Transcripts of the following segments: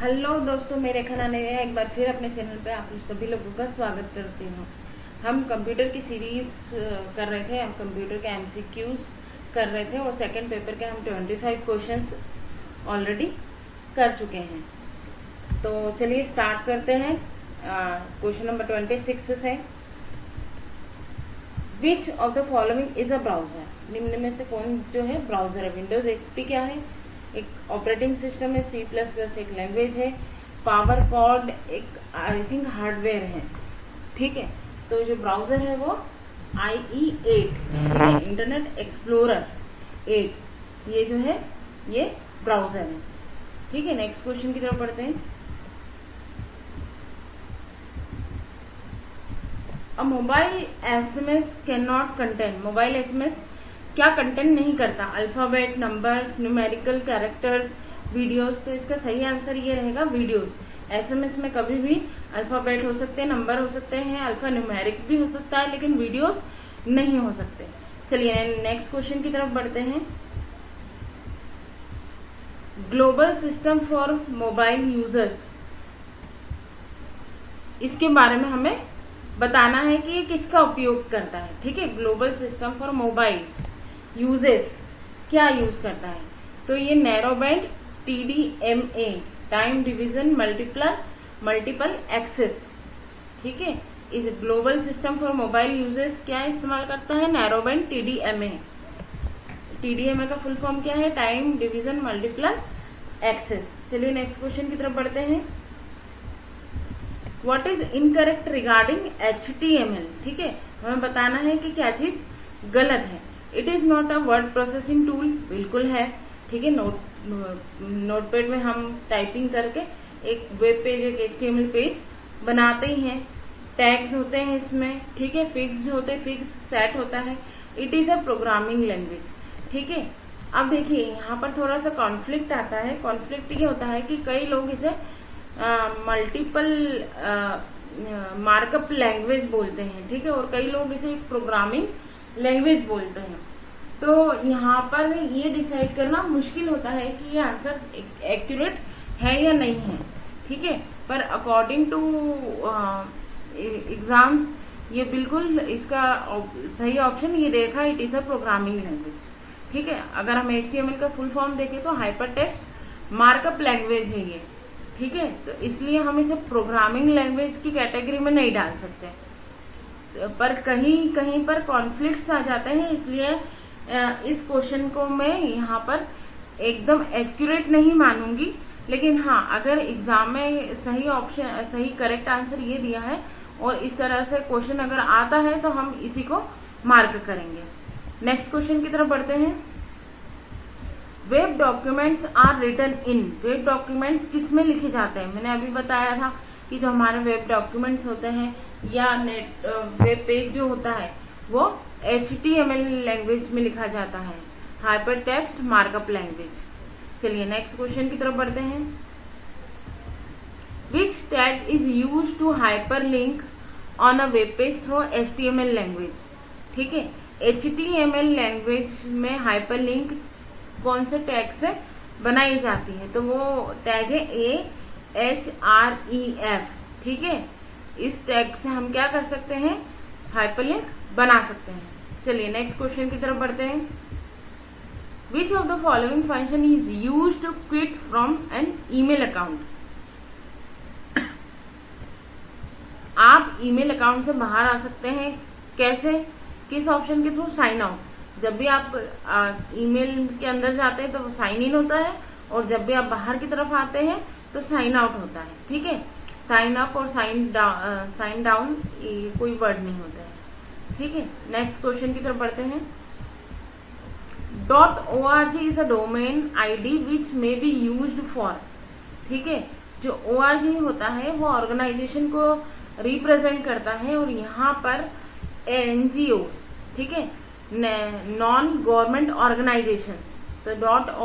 Hello दोस्तों, मेरे रेखा ने एक बार फिर अपने चैनल पे आप सभी लोगों का स्वागत करती हूँ। हम कंप्यूटर की सीरीज कर रहे थे, हम कंप्यूटर के एमसीक्यूज कर रहे थे और सेकंड पेपर के हम 25 क्वेश्चंस ऑलरेडी कर चुके हैं। तो चलिए स्टार्ट करते हैं। क्वेश्चन नंबर 26 से, विच of the following is a browser? निम्न में से कौन जो है ब्राउजर है? विंडोज एक्सपी क्या है? एक ऑपरेटिंग सिस्टम है, C++ एक लैंग्वेज है, पावर कॉर्ड एक आई थिंक हार्डवेयर है। ठीक है, तो जो ब्राउजर है वो IE8 इंटरनेट एक्सप्लोरर 8 ये जो है ये ब्राउजर है। ठीक है, नेक्स्ट क्वेश्चन की तरफ बढ़ते हैं। अ mobile SMS can not contain, mobile SMS क्या कंटेंट नहीं करता? Alphabet, numbers, numerical characters, videos. तो इसका सही आंसर ये रहेगा वीडियोस। SMS में कभी भी अल्फाबेट हो सकते हैं, नंबर हो सकते हैं, अल्फा न्यूमेरिक भी हो सकता है, लेकिन वीडियोस नहीं हो सकते। चलिए नेक्स्ट क्वेश्चन की तरफ बढ़ते हैं। Global system for mobile users, इसके बारे में हमें बताना है कि ये किसका उपयोग करता है। ठीक है, global system for mobile uses क्या यूज करता है? तो ये narrow band TDMA, time division multiple access. ठीक है, इस global system for mobile uses क्या इस्तेमाल करता है? Narrow band TDMA। TDMA का फुल फॉर्म क्या है? Time division multiple access. चलिए नेक्स्ट क्वेश्चन की तरफ बढ़ते हैं। What is incorrect regarding HTML? ठीक है, हमें बताना है कि क्या चीज गलत है। It is not a word processing tool, बिल्कुल है। ठीक है, नोटपैड में हम टाइपिंग करके एक वेब पेज, एक HTML पेज बनाते ही हैं। टैग्स होते हैं इसमें, ठीक है, फिक्स सेट होता है। It is a programming language. ठीक है, अब देखिए यहाँ पर थोड़ा सा कॉन्फ्लिक्ट आता है। कॉन्फ्लिक्ट ये होता है कि कई लोग इसे मल्टीपल मार्कअप लैंग्वेज बोलते हैं। ठीक है, और कई लोग इसे प्रोग्रामिंग लैंग्वेज बोलते हैं। तो यहाँ पर ये डिसाइड करना मुश्किल होता है कि ये आंसर एक्यूरेट है या नहीं है। ठीक है, पर अकॉर्डिंग टू एग्जाम्स ये बिल्कुल इसका सही ऑप्शन ये देखा, it is a programming language. ठीक है, अगर हम HTML का फुल फॉर्म देखें तो हाइपर टेक्स्ट मार्कअप लैंग्वेज है ये। ठीक है, तो इसलिए हम इसे प्रोग्रामिंग लैंग्वेज की कैटेगरी में नहीं डाल सकते। पर कहीं पर कॉन्फ्लिक्ट्स आ जाते हैं, इसलिए इस क्वेश्चन को मैं यहाँ पर एकदम एक्यूरेट नहीं मानूंगी। लेकिन हाँ, अगर एग्जाम में सही करेक्ट आंसर ये दिया है और इस तरह से क्वेश्चन अगर आता है तो हम इसी को मार्क करेंगे। नेक्स्ट क्वेश्चन की तरफ बढ़ते हैं। Web documents are written in, web documents किस में लिखे जाते हैं? मैंने अभी बताया था कि जो हमारे वेब डॉक्यूमेंट्स होते हैं या वेब पेज जो होता है वो HTML लैंग्वेज में लिखा जाता है, हाइपर टेक्स्ट मार्कअप लैंग्वेज। चलिए नेक्स्ट क्वेश्चन की तरफ बढ़ते हैं। Which tag is use to hyper link on a web page through HTML language? ठीक है, HTML लैंग्वेज में हाइपर लिंक कौन से टैग से बनाई जाती है? तो वो टैग है AHREF। ठीक है, इस टैग से हम क्या कर सकते हैं? हाइपरलिंक बना सकते हैं। चलिए नेक्स्ट क्वेश्चन की तरफ बढ़ते हैं। Which of the following function is used to quit from an email account? आप ईमेल अकाउंट से बाहर आ सकते हैं कैसे? किस ऑप्शन के थ्रू? Sign out. जब भी आप ईमेल के अंदर जाते हैं तो साइन इन होता है, और जब भी आप बाहर की तरफ आते हैं तो साइन आउट होता है। ठीक है, साइन अप और साइन डाउन कोई वर्ड नहीं होता है। ठीक है, नेक्स्ट क्वेश्चन की तरफ बढ़ते हैं। .org is a domain ID which may be used for. ठीक है, जो ORG होता है वो ऑर्गेनाइजेशन को रिप्रेजेंट करता है, और यहाँ पर NGOs, ठीक है, नॉन गवर्नमेंट ऑर्गेनाइजेशन। तो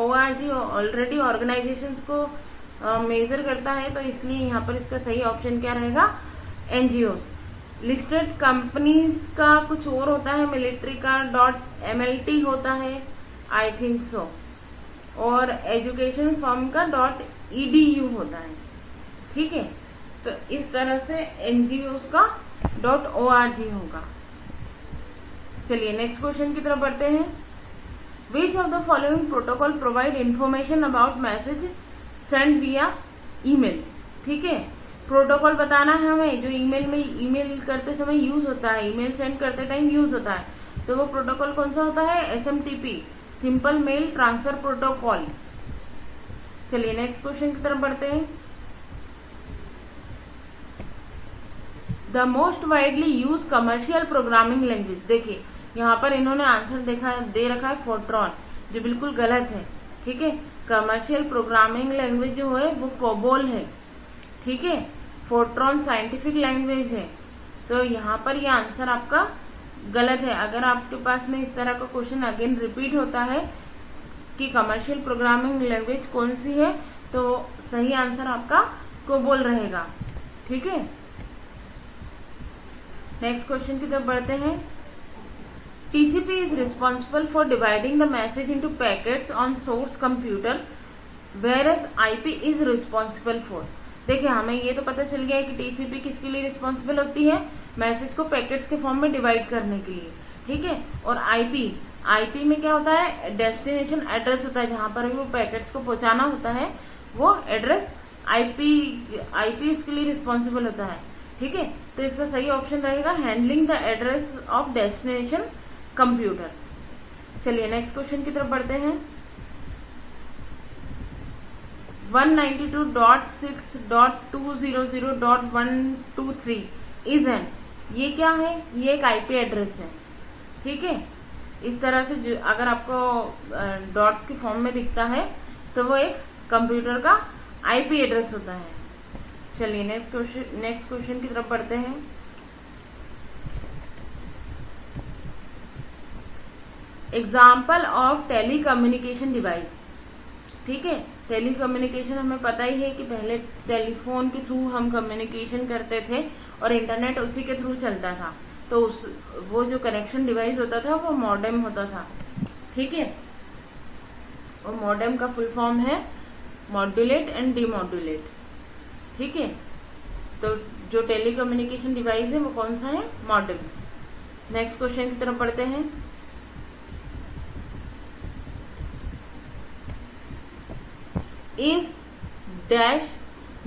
.org ऑलरेडी ऑर्गेनाइजेशन को मेजर करता है, तो इसलिए यहाँ पर इसका सही ऑप्शन क्या रहेगा? NGOs। लिस्टेड कंपनीज का कुछ और होता है, मिलिट्री का .MLT होता है, आई थिंक सो, और एजुकेशन फर्म का .edu होता है। ठीक है, तो इस तरह से NGOs का .org होगा। चलिए नेक्स्ट क्वेश्चन की तरफ बढ़ते हैं। Which of the following protocol provide information about message send विया ईमेल। ठीक है, प्रोटोकॉल बताना है हमें जो ईमेल में ईमेल करते समय यूज होता है, ईमेल सेंड करते टाइम यूज होता है, तो वो प्रोटोकॉल कौन सा होता है? SMTP, simple mail transfer protocol. चलिए नेक्स्ट क्वेश्चन की तरफ बढ़ते हैं। The most widely use commercial programming language. देखिए यहाँ पर इन्होंने आंसर दे रखा है फोर्ट्रॉन, जो बिल्कुल गलत है। ठीक है, कमर्शियल प्रोग्रामिंग लैंग्वेज जो है वो कोबोल है। ठीक है, फोर्ट्रॉन साइंटिफिक लैंग्वेज है, तो यहाँ पर ये आंसर आपका गलत है। अगर आपके पास में इस तरह का क्वेश्चन अगेन रिपीट होता है कि कमर्शियल प्रोग्रामिंग लैंग्वेज कौन सी है, तो सही आंसर आपका कोबोल रहेगा। ठीक है, नेक्स्ट क्वेश्चन की तरफ बढ़ते हैं। TCP is responsible for dividing the message into packets on source computer, whereas IP is responsible for। देखिए हमें ये तो पता चल गया है कि TCP किसके लिए रिस्पॉन्सिबल होती है? मैसेज को पैकेट्स के फॉर्म में डिवाइड करने के लिए। ठीक है, और IP में क्या होता है? डेस्टिनेशन एड्रेस होता है, जहां पर भी वो पैकेट्स को पहुंचाना होता है वो एड्रेस IP उसके लिए रिस्पॉन्सिबल होता है। ठीक है, तो इसका सही ऑप्शन रहेगा handling the address of destination computer. चलिए नेक्स्ट क्वेश्चन की तरफ बढ़ते हैं। 192.6.200.123 इज एन, ये क्या है? ये एक IP एड्रेस है। ठीक है, इस तरह से जो अगर आपको डॉट्स के फॉर्म में दिखता है तो वो एक कंप्यूटर का IP एड्रेस होता है। चलिए नेक्स्ट क्वेश्चन की तरफ बढ़ते हैं। Example of telecommunication device. ठीक है, टेलीकम्युनिकेशन हमें पता ही है कि पहले टेलीफोन के थ्रू हम कम्युनिकेशन करते थे और इंटरनेट उसी के थ्रू चलता था, तो वो जो कनेक्शन डिवाइस होता था वो मॉडेम होता था। ठीक है, और मॉडेम का फुल फॉर्म है मॉड्यूलेट एंड डीमॉड्यूलेट। ठीक है, तो जो टेलीकम्युनिकेशन डिवाइस है वो कौन सा है? मॉडेम। नेक्स्ट क्वेश्चन की तरफ बढ़ते हैं। Is dash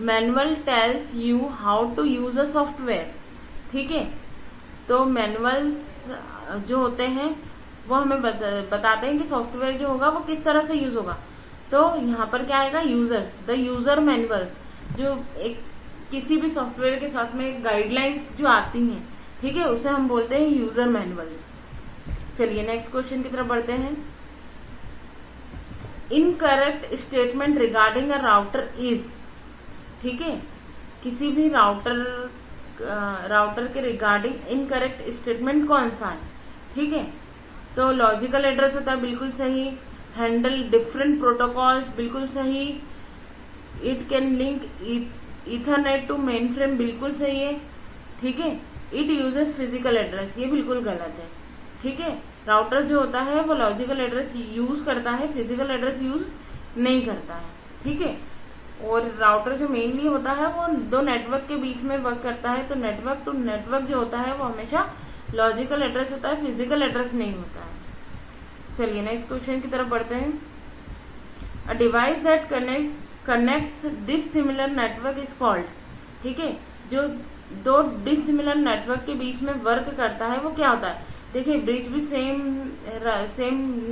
manual tells you how to use a software. ठीक है, तो मैनुअल जो होते हैं वो हमें बताते हैं कि सॉफ्टवेयर जो होगा वो किस तरह से यूज होगा। तो यहाँ पर क्या आएगा? यूजर्स, द यूजर मैनुअल्स, जो एक किसी भी सॉफ्टवेयर के साथ में गाइडलाइंस जो आती हैं, ठीक है, उसे हम बोलते हैं यूजर मैनुअल्स। चलिए नेक्स्ट क्वेश्चन की तरफ बढ़ते हैं। Incorrect statement regarding a router is. ठीक है, किसी भी राउटर के रिगार्डिंग इनकरेक्ट स्टेटमेंट कौन सा है? ठीक है, तो लॉजिकल एड्रेस होता है, बिल्कुल सही। हैंडल डिफरेंट प्रोटोकॉल्स, बिल्कुल सही। It can link ethernet to mainframe, बिल्कुल सही है। ठीक है, इट यूजेस फिजिकल एड्रेस, ये बिल्कुल गलत है। ठीक है, राउटर जो होता है वो लॉजिकल एड्रेस यूज करता है, फिजिकल एड्रेस यूज नहीं करता है। ठीक है, और राउटर जो मेनली होता है वो दो नेटवर्क के बीच में वर्क करता है, तो नेटवर्क टू नेटवर्क जो होता है वो हमेशा लॉजिकल एड्रेस होता है, फिजिकल एड्रेस नहीं होता है। चलिए नेक्स्ट क्वेश्चन की तरफ बढ़ते हैं। A device that connects dissimilar network is called. ठीक है, जो दो डिसिमिलर नेटवर्क के बीच में वर्क करता है वो क्या होता है? देखिए ब्रिज भी सेम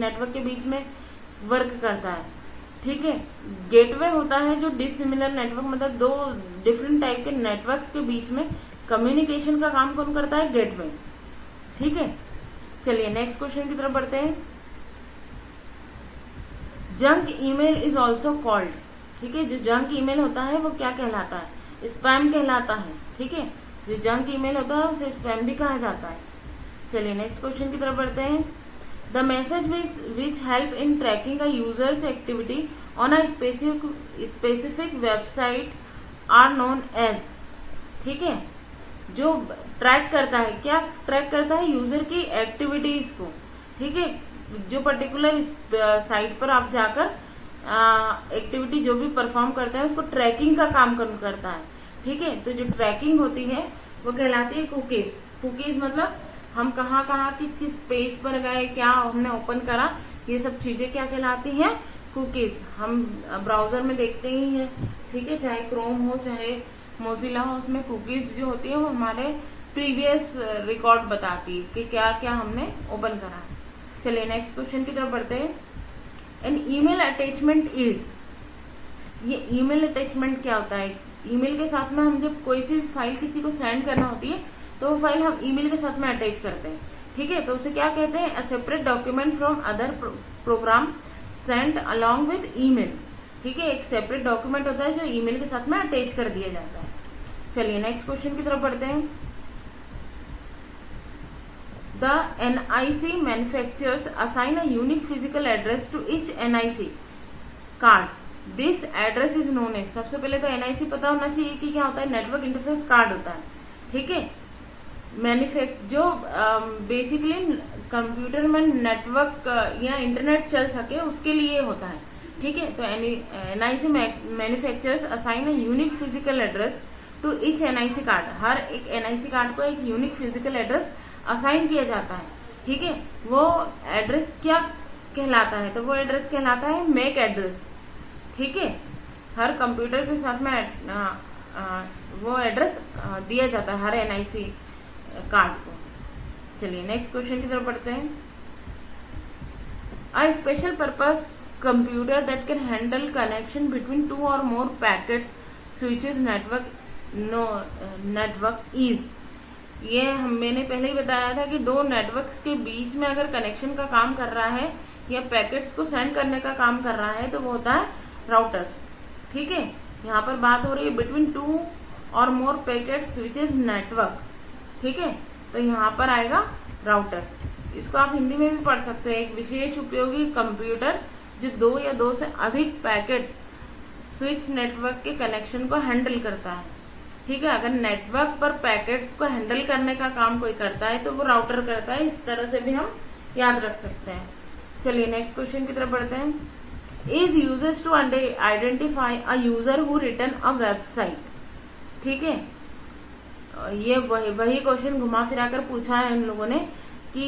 नेटवर्क के बीच में वर्क करता है। ठीक है, गेटवे होता है जो डिसिमिलर नेटवर्क, मतलब दो डिफरेंट टाइप के नेटवर्क्स के बीच में कम्युनिकेशन का काम कौन करता है? गेटवे। ठीक है, चलिए नेक्स्ट क्वेश्चन की तरफ बढ़ते हैं। Junk email is also called. ठीक है, जो जंक ईमेल होता है वो क्या कहलाता है? स्पैम कहलाता है। ठीक है, जो जंक ईमेल होता है उसे स्पैम भी कहा जाता है। चलिए नेक्स्ट क्वेश्चन की तरफ बढ़ते हैं। The message which help in tracking a users activity on a specific website are known as. ठीक है, जो ट्रैक करता है, क्या ट्रैक करता है? यूजर की एक्टिविटीज को। ठीक है, जो पर्टिकुलर साइट पर आप जाकर एक्टिविटी जो भी परफॉर्म करता है उसको ट्रैकिंग का काम करता है। ठीक है, तो जो ट्रैकिंग होती है वो कहलाती है कुकीज। कुकीज मतलब हम कहाँ कहाँ किस किस पेज पर गए, क्या हमने ओपन करा, ये सब चीजें क्या कहलाती हैं, कुकीज। हम ब्राउजर में देखते ही हैं, ठीक है, चाहे क्रोम हो चाहे मोजिला हो, उसमें कुकीज जो होती है वो हमारे प्रीवियस रिकॉर्ड बताती है कि क्या क्या हमने ओपन करा। चलिए नेक्स्ट क्वेश्चन की तरफ बढ़ते हैं। एन ईमेल अटैचमेंट इज, ये ईमेल अटैचमेंट क्या होता है? ईमेल के साथ में हम जब कोई सी फाइल किसी को सेंड करना होती है तो वो फाइल हम ईमेल के साथ में अटैच करते हैं। ठीक है, तो उसे क्या कहते हैं? A separate document from other program send along with email. ठीक है, एक सेपरेट डॉक्यूमेंट होता है जो ईमेल के साथ में अटैच कर दिया जाता है। चलिए नेक्स्ट क्वेश्चन की तरफ बढ़ते हैं। The NIC manufacturers assign a unique physical address to each NIC card. This address is known as, सबसे पहले तो NIC पता होना चाहिए कि क्या होता है, नेटवर्क इंटरफेस कार्ड होता है। ठीक है, जो बेसिकली कंप्यूटर में नेटवर्क या इंटरनेट चल सके उसके लिए होता है। ठीक है, तो NIC manufacturers assign a unique physical address to each NIC card. हर एक NIC कार्ड को एक यूनिक फिजिकल एड्रेस असाइन किया जाता है। ठीक है, वो एड्रेस क्या कहलाता है? तो वो एड्रेस कहलाता है मैक एड्रेस। ठीक है, हर कंप्यूटर के साथ में वो एड्रेस दिया जाता है हर NIC कार्ड को। चलिए नेक्स्ट क्वेश्चन की तरफ बढ़ते हैं। A special purpose computer that can handle connection between two और मोर पैकेट स्विचेस नेटवर्क इज, ये मैंने पहले ही बताया था कि दो नेटवर्क्स के बीच में अगर कनेक्शन का काम कर रहा है या पैकेट्स को सेंड करने का काम कर रहा है तो वो होता है राउटर्स। ठीक है, यहाँ पर बात हो रही है बिटवीन टू और मोर पैकेट स्विचेस नेटवर्क। ठीक है, तो यहाँ पर आएगा राउटर्स। इसको आप हिंदी में भी पढ़ सकते हैं, एक विशेष उपयोगी कंप्यूटर जो दो या दो से अधिक पैकेट स्विच नेटवर्क के कनेक्शन को हैंडल करता है। ठीक है, अगर नेटवर्क पर पैकेट्स को हैंडल करने का काम कोई करता है तो वो राउटर करता है। इस तरह से भी हम याद रख सकते हैं। चलिए नेक्स्ट क्वेश्चन की तरफ बढ़ते हैं। Is users to identify a user who return a website. ठीक है, ये वही क्वेश्चन घुमा फिरा कर पूछा है इन लोगों ने कि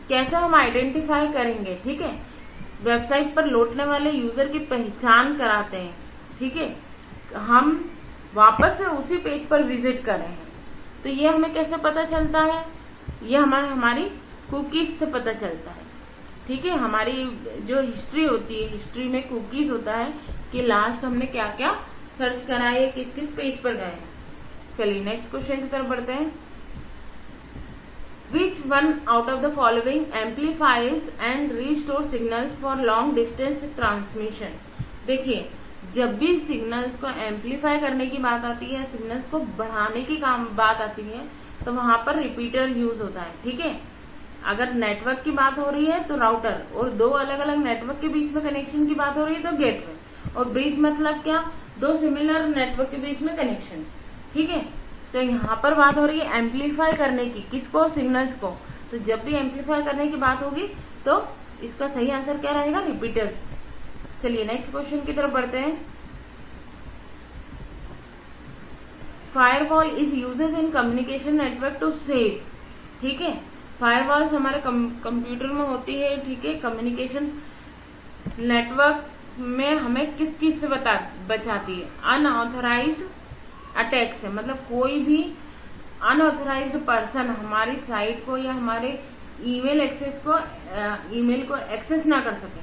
कैसे हम आइडेंटिफाई करेंगे। ठीक है, वेबसाइट पर लौटने वाले यूजर की पहचान कराते हैं। ठीक है, हम वापस से उसी पेज पर विजिट कर रहे हैं तो ये हमें कैसे पता चलता है? ये हमारी कुकीज से पता चलता है। ठीक है, हमारी जो हिस्ट्री होती है, हिस्ट्री में कुकीज होता है कि लास्ट हमने क्या क्या सर्च करा है, किस किस पेज पर गए हैं। चलिए नेक्स्ट क्वेश्चन की तरफ बढ़ते हैं। Which one out of the following amplifies and restore signals for long distance transmission. देखिए, जब भी सिग्नल्स को एम्पलीफाई करने की बात आती है, सिग्नल्स को बढ़ाने की बात आती है तो वहां पर रिपीटर यूज होता है। ठीक है, अगर नेटवर्क की बात हो रही है तो राउटर, और दो अलग अलग नेटवर्क के बीच में कनेक्शन की बात हो रही है तो गेटवे, और ब्रिज मतलब क्या? दो सिमिलर नेटवर्क के बीच में कनेक्शन। ठीक है, तो यहाँ पर बात हो रही है एम्पलीफाई करने की, किसको? सिग्नल्स को। तो जब भी एम्पलीफाई करने की बात होगी तो इसका सही आंसर क्या रहेगा? रिपीटर्स। चलिए नेक्स्ट क्वेश्चन की तरफ बढ़ते हैं। Firewall is uses in communication network to save. ठीक है, फायरवॉल्स हमारे कंप्यूटर में होती है। ठीक है, कम्युनिकेशन नेटवर्क में हमें किस चीज से बचाती है? अनऑथराइज्ड अटैक से, मतलब कोई भी अनऑथराइज्ड पर्सन हमारी साइट को या हमारे ईमेल को एक्सेस ना कर सके।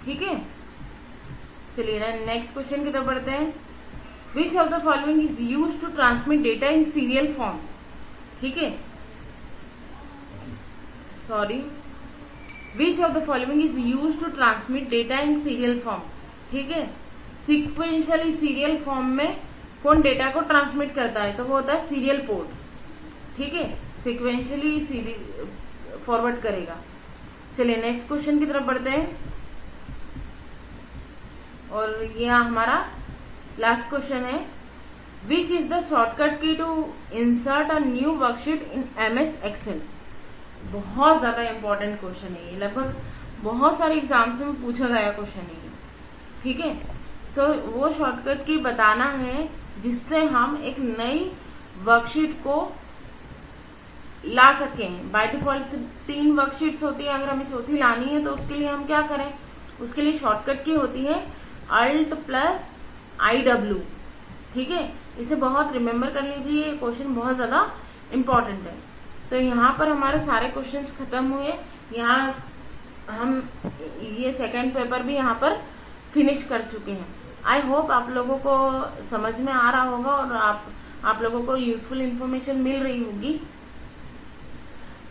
ठीक है, चलिए नेक्स्ट क्वेश्चन की तरफ बढ़ते हैं। Which of the following is use to transmit data in serial form. ठीक है, sorry, which of the following is use to transmit data in serial form. ठीक है, सिक्वेंशियली सीरियल फॉर्म में कौन डेटा को ट्रांसमिट करता है? तो वो होता है सीरियल पोर्ट। ठीक है, सिक्वेंशियली फॉरवर्ड करेगा। चलिए नेक्स्ट क्वेश्चन की तरफ बढ़ते हैं और ये हमारा लास्ट क्वेश्चन है। Which is the shortcut key to insert a new worksheet in MS Excel। बहुत ज्यादा इंपॉर्टेंट क्वेश्चन है ये, लगभग बहुत सारे एग्जाम्स में पूछा गया क्वेश्चन है ये, ठीक है। तो वो शॉर्टकट की बताना है जिससे हम एक नई वर्कशीट को ला सकें। बाय डिफॉल्ट 3 वर्कशीट्स होती है, अगर हमें चौथी लानी है तो उसके लिए हम क्या करें, उसके लिए शॉर्टकट की होती है Alt+IW, ठीक है। इसे बहुत रिमेम्बर कर लीजिए, ये क्वेश्चन बहुत ज्यादा इम्पोर्टेंट है। तो यहाँ पर हमारे सारे क्वेश्चंस खत्म हुए। यहाँ हम ये सेकंड पेपर भी यहाँ पर फिनिश कर चुके हैं। आई होप आप लोगों को समझ में आ रहा होगा और आप लोगों को यूजफुल इंफॉर्मेशन मिल रही होगी।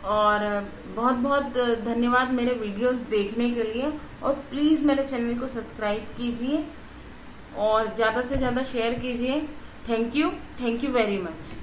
और बहुत बहुत धन्यवाद मेरे वीडियोस देखने के लिए, और प्लीज मेरे चैनल को सब्सक्राइब कीजिए और ज्यादा से ज्यादा शेयर कीजिए। Thank you very much.